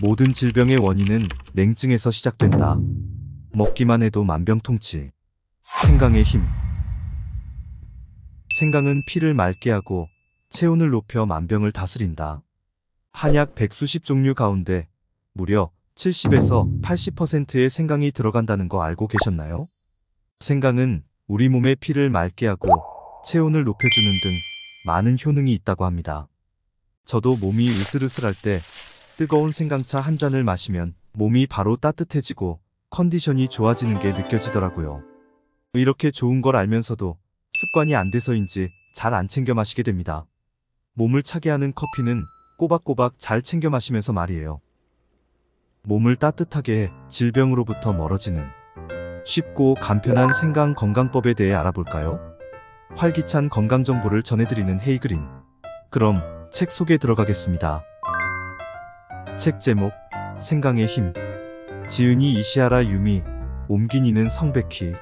모든 질병의 원인은 냉증에서 시작된다. 먹기만 해도 만병통치. 생강의 힘. 생강은 피를 맑게 하고 체온을 높여 만병을 다스린다. 한약 100수십 종류 가운데 무려 70에서 80%의 생강이 들어간다는 거 알고 계셨나요? 생강은 우리 몸의 피를 맑게 하고 체온을 높여주는 등 많은 효능이 있다고 합니다. 저도 몸이 으슬으슬할 때 뜨거운 생강차 한 잔을 마시면 몸이 바로 따뜻해지고 컨디션이 좋아지는 게 느껴지더라고요. 이렇게 좋은 걸 알면서도 습관이 안 돼서인지 잘 안 챙겨 마시게 됩니다. 몸을 차게 하는 커피는 꼬박꼬박 잘 챙겨 마시면서 말이에요. 몸을 따뜻하게 해 질병으로부터 멀어지는 쉽고 간편한 생강 건강법에 대해 알아볼까요? 활기찬 건강 정보를 전해드리는 헤이그린. 그럼 책 소개 들어가겠습니다. 책 제목 생강의 힘. 지은이 이시하라 유미, 옴기니는 성백희.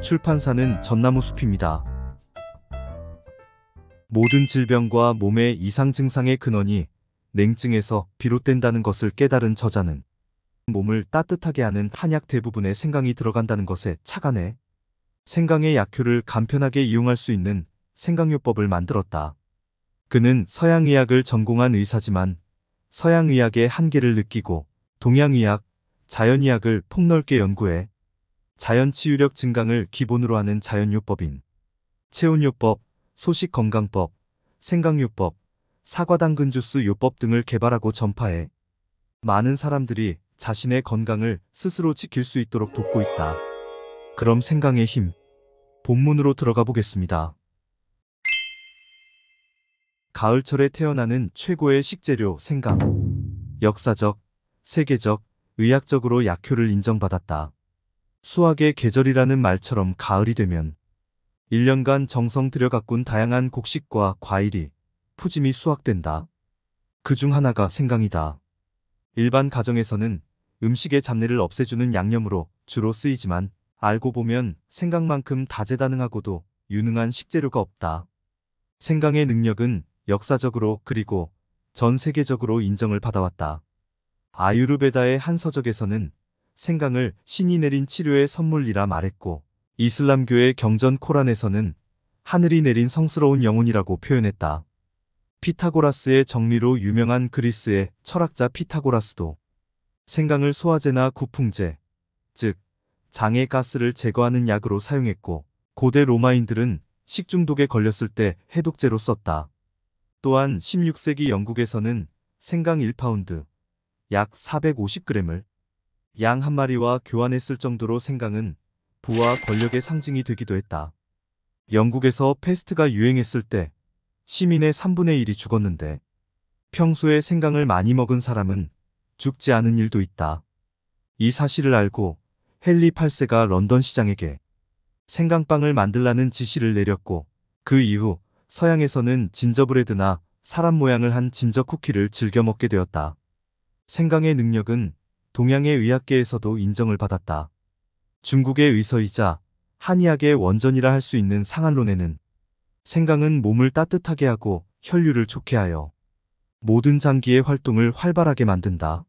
출판사는 전나무숲입니다. 모든 질병과 몸의 이상 증상의 근원이 냉증에서 비롯된다는 것을 깨달은 저자는 몸을 따뜻하게 하는 한약 대부분에 생강이 들어간다는 것에 착안해 생강의 약효를 간편하게 이용할 수 있는 생강요법을 만들었다. 그는 서양의학을 전공한 의사지만 서양의학의 한계를 느끼고 동양의학, 자연의학을 폭넓게 연구해 자연치유력 증강을 기본으로 하는 자연요법인 체온요법, 소식건강법, 생강요법, 사과당근주스 요법 등을 개발하고 전파해 많은 사람들이 자신의 건강을 스스로 지킬 수 있도록 돕고 있다. 그럼 생강의 힘, 본문으로 들어가 보겠습니다. 가을철에 태어나는 최고의 식재료 생강. 역사적, 세계적, 의학적으로 약효를 인정받았다. 수학의 계절이라는 말처럼 가을이 되면 1년간 정성 들여 가꾼 다양한 곡식과 과일이 푸짐히 수확된다. 그 중 하나가 생강이다. 일반 가정에서는 음식의 잡내를 없애주는 양념으로 주로 쓰이지만 알고 보면 생강만큼 다재다능하고도 유능한 식재료가 없다. 생강의 능력은 역사적으로 그리고 전 세계적으로 인정을 받아왔다. 아유르베다의 한 서적에서는 생강을 신이 내린 치료의 선물이라 말했고 이슬람교의 경전 코란에서는 하늘이 내린 성스러운 영혼이라고 표현했다. 피타고라스의 정리로 유명한 그리스의 철학자 피타고라스도 생강을 소화제나 구풍제, 즉 장의 가스를 제거하는 약으로 사용했고 고대 로마인들은 식중독에 걸렸을 때 해독제로 썼다. 또한 16세기 영국에서는 생강 1파운드, 약 450g을 양 한 마리와 교환했을 정도로 생강은 부와 권력의 상징이 되기도 했다. 영국에서 패스트가 유행했을 때 시민의 3분의 1이 죽었는데 평소에 생강을 많이 먹은 사람은 죽지 않은 일도 있다. 이 사실을 알고 헨리 8세가 런던 시장에게 생강빵을 만들라는 지시를 내렸고 그 이후 서양에서는 진저브레드나 사람 모양을 한 진저 쿠키를 즐겨 먹게 되었다. 생강의 능력은 동양의 의학계에서도 인정을 받았다. 중국의 의서이자 한의학의 원전이라 할 수 있는 상한론에는 생강은 몸을 따뜻하게 하고 혈류를 좋게 하여 모든 장기의 활동을 활발하게 만든다.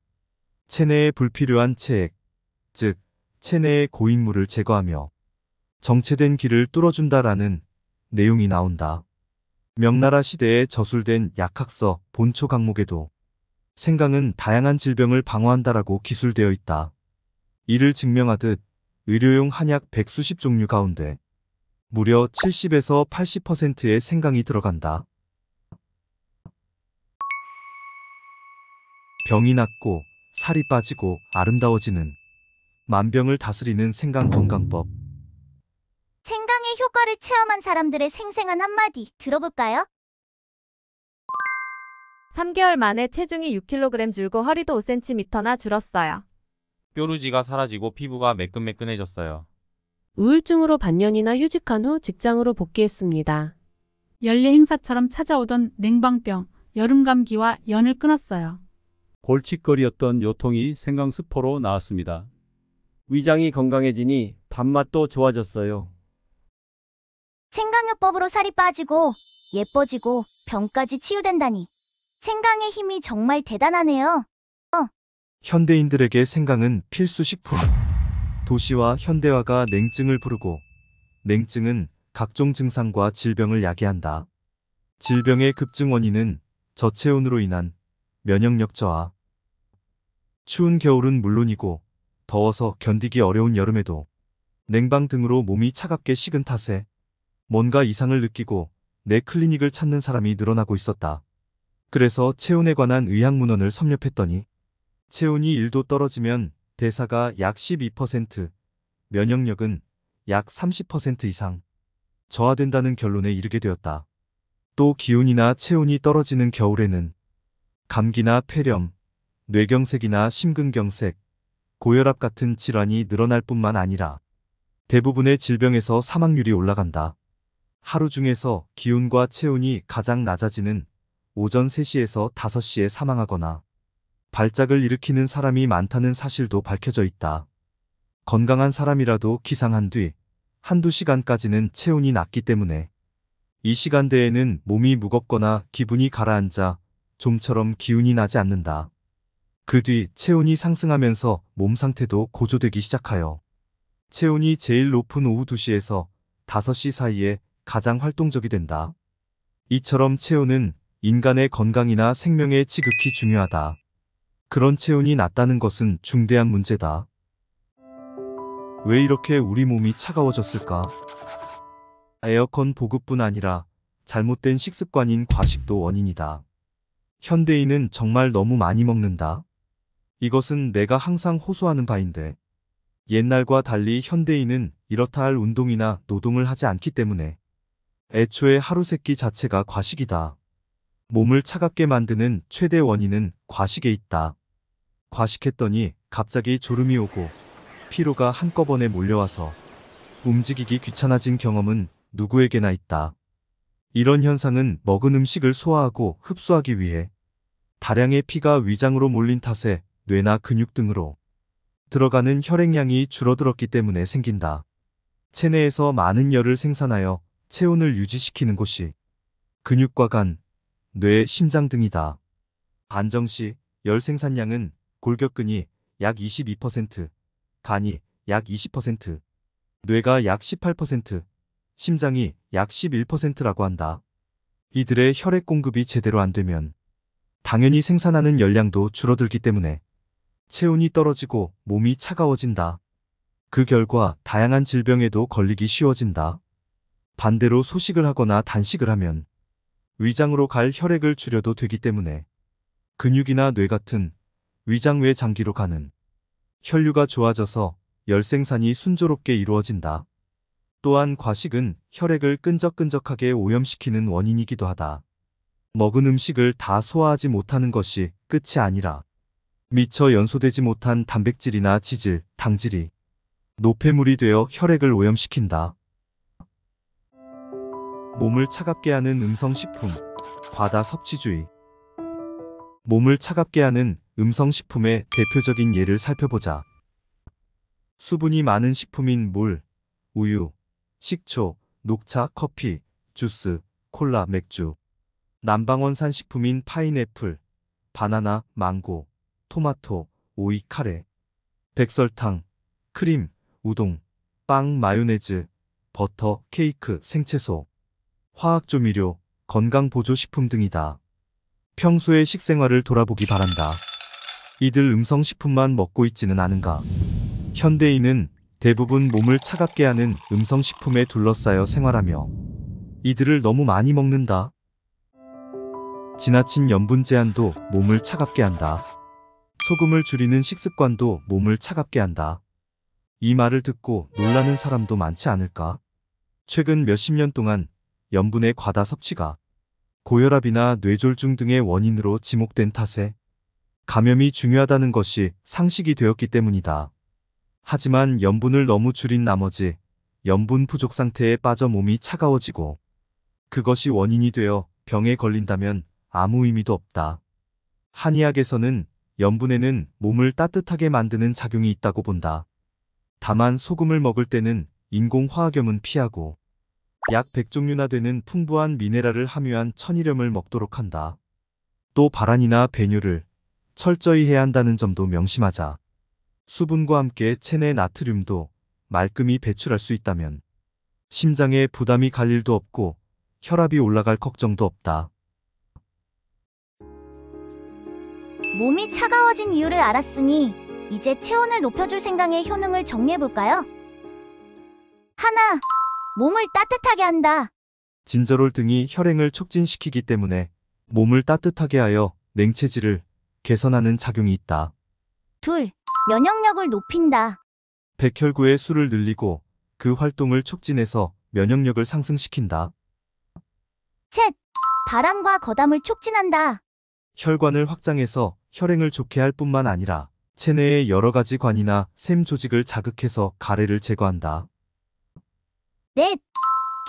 체내에 불필요한 체액, 즉 체내의 고인물을 제거하며 정체된 기를 뚫어준다라는 내용이 나온다. 명나라 시대에 저술된 약학서 본초 강목에도 생강은 다양한 질병을 방어한다라고 기술되어 있다. 이를 증명하듯 의료용 한약 100수십 종류 가운데 무려 70에서 80%의 생강이 들어간다. 병이 낫고 살이 빠지고 아름다워지는 만병을 다스리는 생강 건강법. 생강의 효과를 체험한 사람들의 생생한 한마디 들어볼까요? 3개월 만에 체중이 6kg 줄고 허리도 5cm나 줄었어요. 뾰루지가 사라지고 피부가 매끈매끈해졌어요. 우울증으로 반년이나 휴직한 후 직장으로 복귀했습니다. 연례 행사처럼 찾아오던 냉방병, 여름 감기와 연을 끊었어요. 골칫거리였던 요통이 생강스포로 나았습니다. 위장이 건강해지니 밥맛도 좋아졌어요. 생강요법으로 살이 빠지고 예뻐지고 병까지 치유된다니. 생강의 힘이 정말 대단하네요. 현대인들에게 생강은 필수 식품. 도시와 현대화가 냉증을 부르고 냉증은 각종 증상과 질병을 야기한다. 질병의 급증 원인은 저체온으로 인한 면역력 저하. 추운 겨울은 물론이고 더워서 견디기 어려운 여름에도 냉방 등으로 몸이 차갑게 식은 탓에 뭔가 이상을 느끼고 내 클리닉을 찾는 사람이 늘어나고 있었다. 그래서 체온에 관한 의학문헌을 섭렵했더니 체온이 1도 떨어지면 대사가 약 12%, 면역력은 약 30% 이상 저하된다는 결론에 이르게 되었다. 또 기온이나 체온이 떨어지는 겨울에는 감기나 폐렴, 뇌경색이나 심근경색, 고혈압 같은 질환이 늘어날 뿐만 아니라 대부분의 질병에서 사망률이 올라간다. 하루 중에서 기온과 체온이 가장 낮아지는 오전 3시에서 5시에 사망하거나 발작을 일으키는 사람이 많다는 사실도 밝혀져 있다. 건강한 사람이라도 기상한 뒤 한두 시간까지는 체온이 낮기 때문에 이 시간대에는 몸이 무겁거나 기분이 가라앉아 좀처럼 기운이 나지 않는다. 그 뒤 체온이 상승하면서 몸 상태도 고조되기 시작하여 체온이 제일 높은 오후 2시에서 5시 사이에 가장 활동적이 된다. 이처럼 체온은 인간의 건강이나 생명에 지극히 중요하다. 그런 체온이 낮다는 것은 중대한 문제다. 왜 이렇게 우리 몸이 차가워졌을까? 에어컨 보급뿐 아니라 잘못된 식습관인 과식도 원인이다. 현대인은 정말 너무 많이 먹는다. 이것은 내가 항상 호소하는 바인데 옛날과 달리 현대인은 이렇다 할 운동이나 노동을 하지 않기 때문에 애초에 하루 세끼 자체가 과식이다. 몸을 차갑게 만드는 최대 원인은 과식에 있다. 과식했더니 갑자기 졸음이 오고 피로가 한꺼번에 몰려와서 움직이기 귀찮아진 경험은 누구에게나 있다. 이런 현상은 먹은 음식을 소화하고 흡수하기 위해 다량의 피가 위장으로 몰린 탓에 뇌나 근육 등으로 들어가는 혈액량이 줄어들었기 때문에 생긴다. 체내에서 많은 열을 생산하여 체온을 유지시키는 곳이 근육과 간, 뇌, 심장 등이다. 안정시 열 생산량은 골격근이 약 22%, 간이 약 20%, 뇌가 약 18%, 심장이 약 11%라고 한다. 이들의 혈액 공급이 제대로 안 되면 당연히 생산하는 열량도 줄어들기 때문에 체온이 떨어지고 몸이 차가워진다. 그 결과 다양한 질병에도 걸리기 쉬워진다. 반대로 소식을 하거나 단식을 하면 위장으로 갈 혈액을 줄여도 되기 때문에 근육이나 뇌 같은 위장 외 장기로 가는 혈류가 좋아져서 열 생산이 순조롭게 이루어진다. 또한 과식은 혈액을 끈적끈적하게 오염시키는 원인이기도 하다. 먹은 음식을 다 소화하지 못하는 것이 끝이 아니라 미처 연소되지 못한 단백질이나 지질, 당질이 노폐물이 되어 혈액을 오염시킨다. 몸을 차갑게 하는 음성식품, 과다 섭취주의. 몸을 차갑게 하는 음성식품의 대표적인 예를 살펴보자. 수분이 많은 식품인 물, 우유, 식초, 녹차, 커피, 주스, 콜라, 맥주. 남방원산 식품인 파인애플, 바나나, 망고, 토마토, 오이, 카레. 백설탕, 크림, 우동, 빵, 마요네즈, 버터, 케이크, 생채소, 화학조미료, 건강보조식품 등이다. 평소의 식생활을 돌아보기 바란다. 이들 음성식품만 먹고 있지는 않은가? 현대인은 대부분 몸을 차갑게 하는 음성식품에 둘러싸여 생활하며 이들을 너무 많이 먹는다. 지나친 염분 제한도 몸을 차갑게 한다. 소금을 줄이는 식습관도 몸을 차갑게 한다. 이 말을 듣고 놀라는 사람도 많지 않을까? 최근 몇십 년 동안 염분의 과다 섭취가 고혈압이나 뇌졸중 등의 원인으로 지목된 탓에 감염이 중요하다는 것이 상식이 되었기 때문이다. 하지만 염분을 너무 줄인 나머지 염분 부족 상태에 빠져 몸이 차가워지고 그것이 원인이 되어 병에 걸린다면 아무 의미도 없다. 한의학에서는 염분에는 몸을 따뜻하게 만드는 작용이 있다고 본다. 다만 소금을 먹을 때는 인공화학염은 피하고 약 100종류나 되는 풍부한 미네랄을 함유한 천일염을 먹도록 한다. 또 발안이나 배뇨를 철저히 해야 한다는 점도 명심하자. 수분과 함께 체내 나트륨도 말끔히 배출할 수 있다면 심장에 부담이 갈 일도 없고 혈압이 올라갈 걱정도 없다. 몸이 차가워진 이유를 알았으니 이제 체온을 높여줄 생강의 효능을 정리해볼까요? 하나, 몸을 따뜻하게 한다. 진저롤 등이 혈행을 촉진시키기 때문에 몸을 따뜻하게 하여 냉체질을 개선하는 작용이 있다. 둘, 면역력을 높인다. 백혈구의 수를 늘리고 그 활동을 촉진해서 면역력을 상승시킨다. 셋, 바람과 거담을 촉진한다. 혈관을 확장해서 혈행을 좋게 할 뿐만 아니라 체내의 여러 가지 관이나 샘 조직을 자극해서 가래를 제거한다. 넷,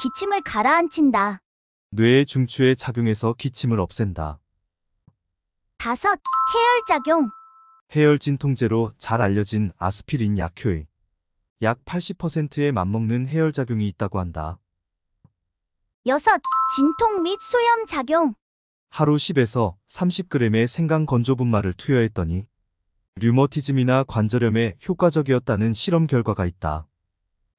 기침을 가라앉힌다. 뇌의 중추에 작용해서 기침을 없앤다. 다섯, 해열작용. 해열 진통제로 잘 알려진 아스피린 약효의 약 80%에 맞먹는 해열작용이 있다고 한다. 여섯, 진통 및 소염 작용. 하루 10에서 30g의 생강 건조분말을 투여했더니 류머티즘이나 관절염에 효과적이었다는 실험 결과가 있다.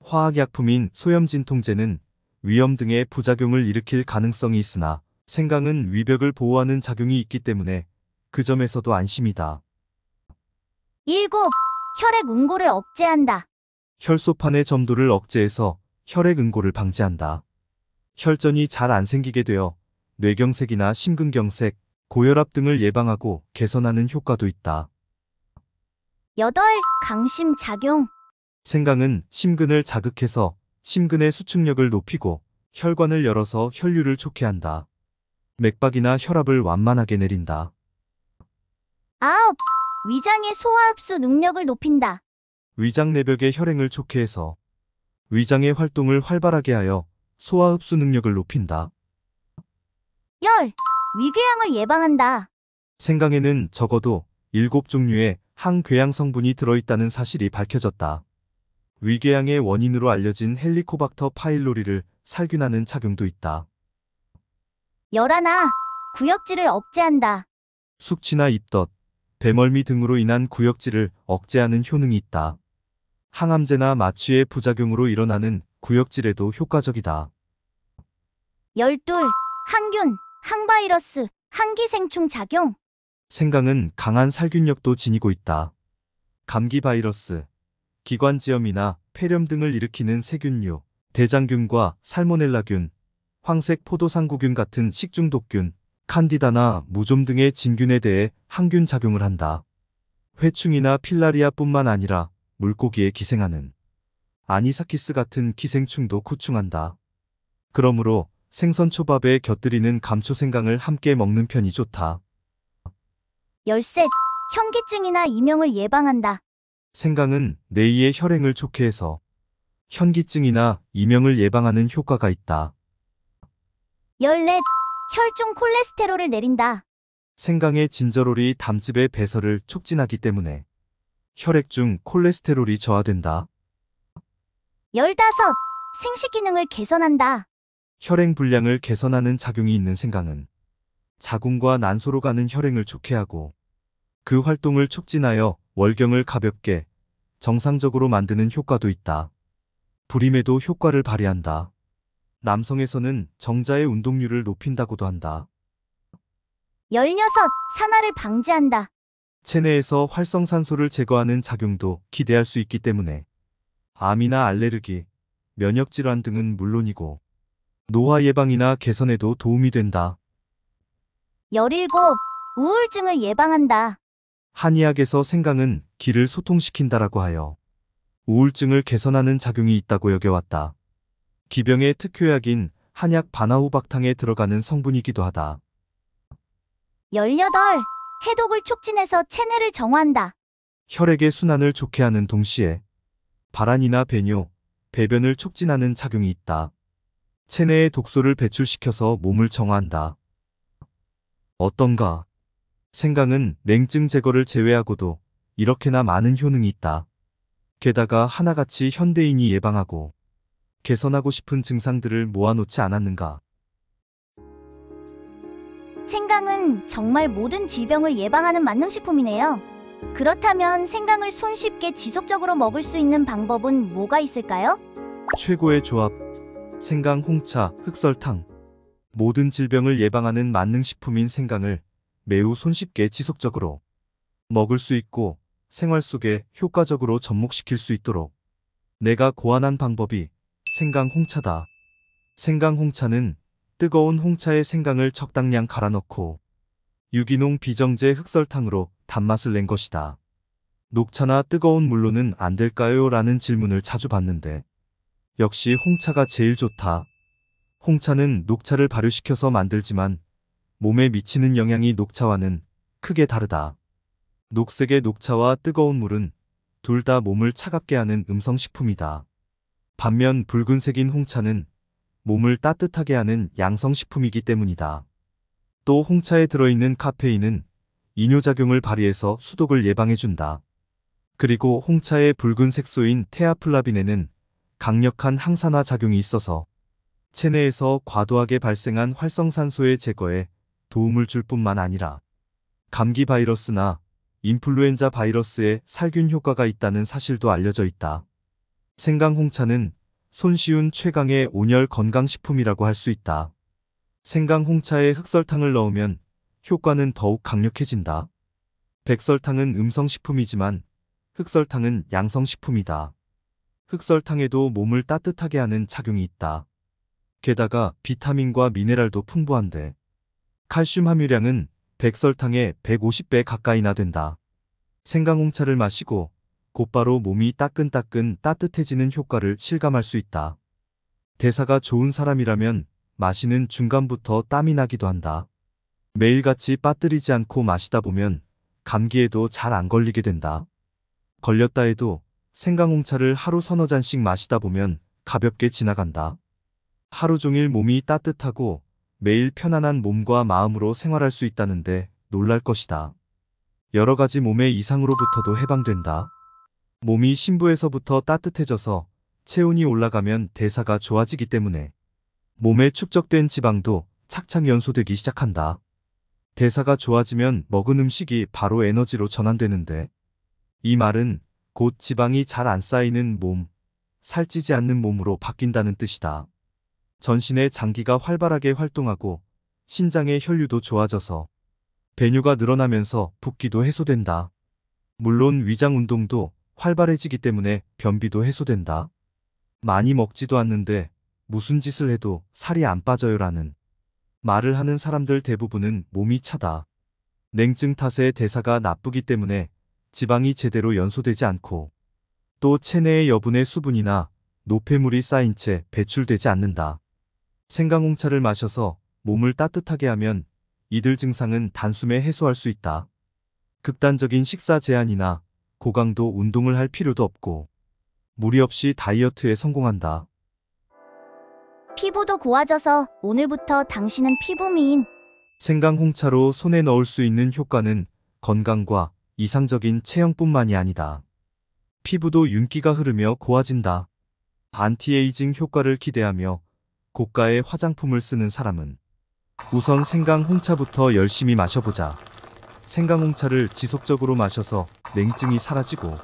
화학약품인 소염 진통제는 위염 등의 부작용을 일으킬 가능성이 있으나 생강은 위벽을 보호하는 작용이 있기 때문에 그 점에서도 안심이다. 일곱, 혈액 응고를 억제한다. 혈소판의 점도를 억제해서 혈액 응고를 방지한다. 혈전이 잘 안 생기게 되어 뇌경색이나 심근경색, 고혈압 등을 예방하고 개선하는 효과도 있다. 여덟, 강심 작용. 생강은 심근을 자극해서 심근의 수축력을 높이고 혈관을 열어서 혈류를 좋게 한다. 맥박이나 혈압을 완만하게 내린다. 아홉, 위장의 소화 흡수 능력을 높인다. 위장 내벽의 혈행을 좋게 해서 위장의 활동을 활발하게 하여 소화 흡수 능력을 높인다. 열, 위궤양을 예방한다. 생강에는 적어도 7종류의 항궤양 성분이 들어있다는 사실이 밝혀졌다. 위궤양의 원인으로 알려진 헬리코박터 파일로리를 살균하는 작용도 있다. 열하나, 구역질을 억제한다. 숙취나 입덧, 배멀미 등으로 인한 구역질을 억제하는 효능이 있다. 항암제나 마취의 부작용으로 일어나는 구역질에도 효과적이다. 열둘, 항균, 항바이러스, 항기생충 작용. 생강은 강한 살균력도 지니고 있다. 감기 바이러스, 기관지염이나 폐렴 등을 일으키는 세균류, 대장균과 살모넬라균, 황색 포도상구균 같은 식중독균, 칸디다나 무좀 등의 진균에 대해 항균 작용을 한다. 회충이나 필라리아뿐만 아니라 물고기에 기생하는 아니사키스 같은 기생충도 구충한다. 그러므로 생선 초밥에 곁들이는 감초생강을 함께 먹는 편이 좋다. 열셋, 현기증이나 이명을 예방한다. 생강은 뇌의 혈행을 좋게 해서 현기증이나 이명을 예방하는 효과가 있다. 열넷, 혈중 콜레스테롤을 내린다. 생강의 진저롤이 담즙의 배설을 촉진하기 때문에 혈액 중 콜레스테롤이 저하된다. 열다섯, 생식 기능을 개선한다. 혈행 분량을 개선하는 작용이 있는 생강은 자궁과 난소로 가는 혈행을 좋게 하고 그 활동을 촉진하여 월경을 가볍게 정상적으로 만드는 효과도 있다. 불임에도 효과를 발휘한다. 남성에서는 정자의 운동률을 높인다고도 한다. 열여섯, 산화를 방지한다. 체내에서 활성산소를 제거하는 작용도 기대할 수 있기 때문에 암이나 알레르기, 면역질환 등은 물론이고 노화 예방이나 개선에도 도움이 된다. 열일곱, 우울증을 예방한다. 한의학에서 생강은 기를 소통시킨다라고 하여 우울증을 개선하는 작용이 있다고 여겨왔다. 기병의 특효약인 한약 바나후박탕에 들어가는 성분이기도 하다. 열여덟, 해독을 촉진해서 체내를 정화한다. 혈액의 순환을 좋게 하는 동시에 발안이나 배뇨, 배변을 촉진하는 작용이 있다. 체내의 독소를 배출시켜서 몸을 정화한다. 어떤가? 생강은 냉증 제거를 제외하고도 이렇게나 많은 효능이 있다. 게다가 하나같이 현대인이 예방하고 개선하고 싶은 증상들을 모아놓지 않았는가? 생강은 정말 모든 질병을 예방하는 만능식품이네요. 그렇다면 생강을 손쉽게 지속적으로 먹을 수 있는 방법은 뭐가 있을까요? 최고의 조합. 생강, 홍차, 흑설탕. 모든 질병을 예방하는 만능식품인 생강을 매우 손쉽게 지속적으로 먹을 수 있고 생활 속에 효과적으로 접목시킬 수 있도록 내가 고안한 방법이 생강 홍차다. 생강 홍차는 뜨거운 홍차에 생강을 적당량 갈아 넣고 유기농 비정제 흑설탕으로 단맛을 낸 것이다. 녹차나 뜨거운 물로는 안 될까요? 라는 질문을 자주 받는데 역시 홍차가 제일 좋다. 홍차는 녹차를 발효시켜서 만들지만 몸에 미치는 영향이 녹차와는 크게 다르다. 녹색의 녹차와 뜨거운 물은 둘 다 몸을 차갑게 하는 음성식품이다. 반면 붉은색인 홍차는 몸을 따뜻하게 하는 양성식품이기 때문이다. 또 홍차에 들어있는 카페인은 이뇨작용을 발휘해서 수독을 예방해준다. 그리고 홍차의 붉은 색소인 테아플라빈에는 강력한 항산화 작용이 있어서 체내에서 과도하게 발생한 활성산소의 제거에 도움을 줄 뿐만 아니라 감기 바이러스나 인플루엔자 바이러스에 살균 효과가 있다는 사실도 알려져 있다. 생강 홍차는 손쉬운 최강의 온열 건강식품이라고 할 수 있다. 생강 홍차에 흑설탕을 넣으면 효과는 더욱 강력해진다. 백설탕은 음성식품이지만 흑설탕은 양성식품이다. 흑설탕에도 몸을 따뜻하게 하는 작용이 있다. 게다가 비타민과 미네랄도 풍부한데 칼슘 함유량은 백설탕의 150배 가까이나 된다. 생강 홍차를 마시고 곧바로 몸이 따끈따끈 따뜻해지는 효과를 실감할 수 있다. 대사가 좋은 사람이라면 마시는 중간부터 땀이 나기도 한다. 매일같이 빠뜨리지 않고 마시다 보면 감기에도 잘 안 걸리게 된다. 걸렸다 해도 생강 홍차를 하루 서너 잔씩 마시다 보면 가볍게 지나간다. 하루 종일 몸이 따뜻하고 매일 편안한 몸과 마음으로 생활할 수 있다는데 놀랄 것이다. 여러 가지 몸의 이상으로부터도 해방된다. 몸이 심부에서부터 따뜻해져서 체온이 올라가면 대사가 좋아지기 때문에 몸에 축적된 지방도 착착 연소되기 시작한다. 대사가 좋아지면 먹은 음식이 바로 에너지로 전환되는데 이 말은 곧 지방이 잘 안 쌓이는 몸, 살찌지 않는 몸으로 바뀐다는 뜻이다. 전신의 장기가 활발하게 활동하고 신장의 혈류도 좋아져서 배뇨가 늘어나면서 붓기도 해소된다. 물론 위장 운동도 활발해지기 때문에 변비도 해소된다. 많이 먹지도 않는데 무슨 짓을 해도 살이 안 빠져요라는 말을 하는 사람들 대부분은 몸이 차다. 냉증 탓에 대사가 나쁘기 때문에 지방이 제대로 연소되지 않고 또 체내에 여분의 수분이나 노폐물이 쌓인 채 배출되지 않는다. 생강홍차를 마셔서 몸을 따뜻하게 하면 이들 증상은 단숨에 해소할 수 있다. 극단적인 식사 제한이나 고강도 운동을 할 필요도 없고 무리 없이 다이어트에 성공한다. 피부도 고와져서 오늘부터 당신은 피부 미인. 생강홍차로 손에 넣을 수 있는 효과는 건강과 이상적인 체형뿐만이 아니다. 피부도 윤기가 흐르며 고와진다. 안티에이징 효과를 기대하며 고가의 화장품을 쓰는 사람은 우선 생강홍차부터 열심히 마셔보자. 생강홍차를 지속적으로 마셔서 냉증이 사라지고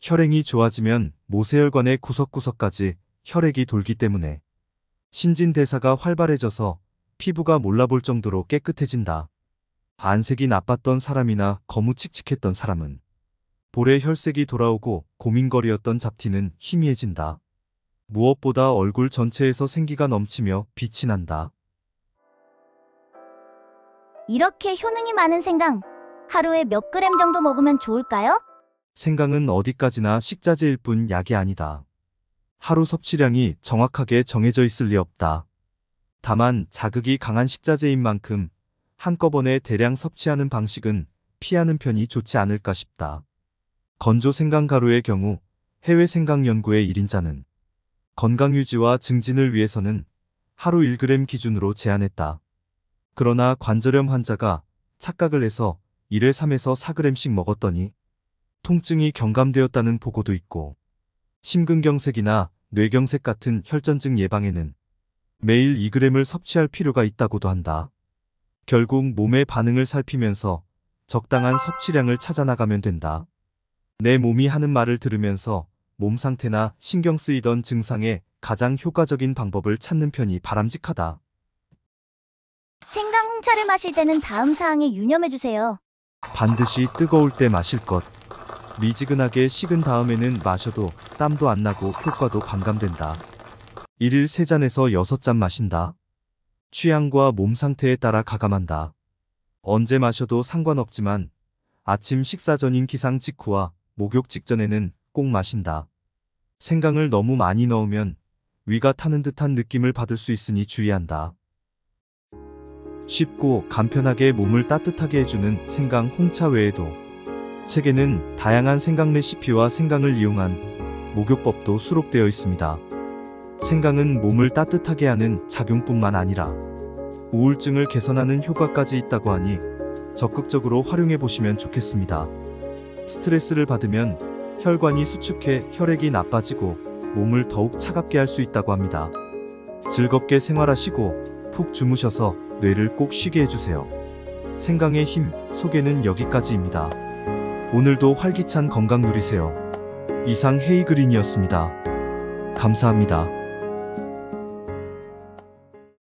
혈행이 좋아지면 모세혈관의 구석구석까지 혈액이 돌기 때문에 신진대사가 활발해져서 피부가 몰라볼 정도로 깨끗해진다. 안색이 나빴던 사람이나 거무칙칙했던 사람은 볼에 혈색이 돌아오고 고민거리였던 잡티는 희미해진다. 무엇보다 얼굴 전체에서 생기가 넘치며 빛이 난다. 이렇게 효능이 많은 생강, 하루에 몇 그램 정도 먹으면 좋을까요? 생강은 어디까지나 식자재일 뿐 약이 아니다. 하루 섭취량이 정확하게 정해져 있을 리 없다. 다만 자극이 강한 식자재인 만큼 한꺼번에 대량 섭취하는 방식은 피하는 편이 좋지 않을까 싶다. 건조 생강가루의 경우 해외 생강 연구의 1인자는 건강유지와 증진을 위해서는 하루 1g 기준으로 제한했다. 그러나 관절염 환자가 착각을 해서 1회 3에서 4g씩 먹었더니 통증이 경감되었다는 보고도 있고 심근경색이나 뇌경색 같은 혈전증 예방에는 매일 2g을 섭취할 필요가 있다고도 한다. 결국 몸의 반응을 살피면서 적당한 섭취량을 찾아 나가면 된다. 내 몸이 하는 말을 들으면서 몸 상태나 신경 쓰이던 증상에 가장 효과적인 방법을 찾는 편이 바람직하다. 생강 홍차를 마실 때는 다음 사항에 유념해 주세요. 반드시 뜨거울 때 마실 것. 미지근하게 식은 다음에는 마셔도 땀도 안 나고 효과도 반감된다. 1일 3잔에서 6잔 마신다. 취향과 몸 상태에 따라 가감한다. 언제 마셔도 상관없지만 아침 식사 전인 기상 직후와 목욕 직전에는 꼭 마신다. 생강을 너무 많이 넣으면 위가 타는 듯한 느낌을 받을 수 있으니 주의한다. 쉽고 간편하게 몸을 따뜻하게 해주는 생강 홍차 외에도 책에는 다양한 생강 레시피와 생강을 이용한 목욕법도 수록되어 있습니다. 생강은 몸을 따뜻하게 하는 작용뿐만 아니라 우울증을 개선하는 효과까지 있다고 하니 적극적으로 활용해 보시면 좋겠습니다. 스트레스를 받으면 혈관이 수축해 혈액이 나빠지고 몸을 더욱 차갑게 할 수 있다고 합니다. 즐겁게 생활하시고 푹 주무셔서 뇌를 꼭 쉬게 해주세요. 생강의 힘 소개는 여기까지입니다. 오늘도 활기찬 건강 누리세요. 이상 헤이그린이었습니다. 감사합니다.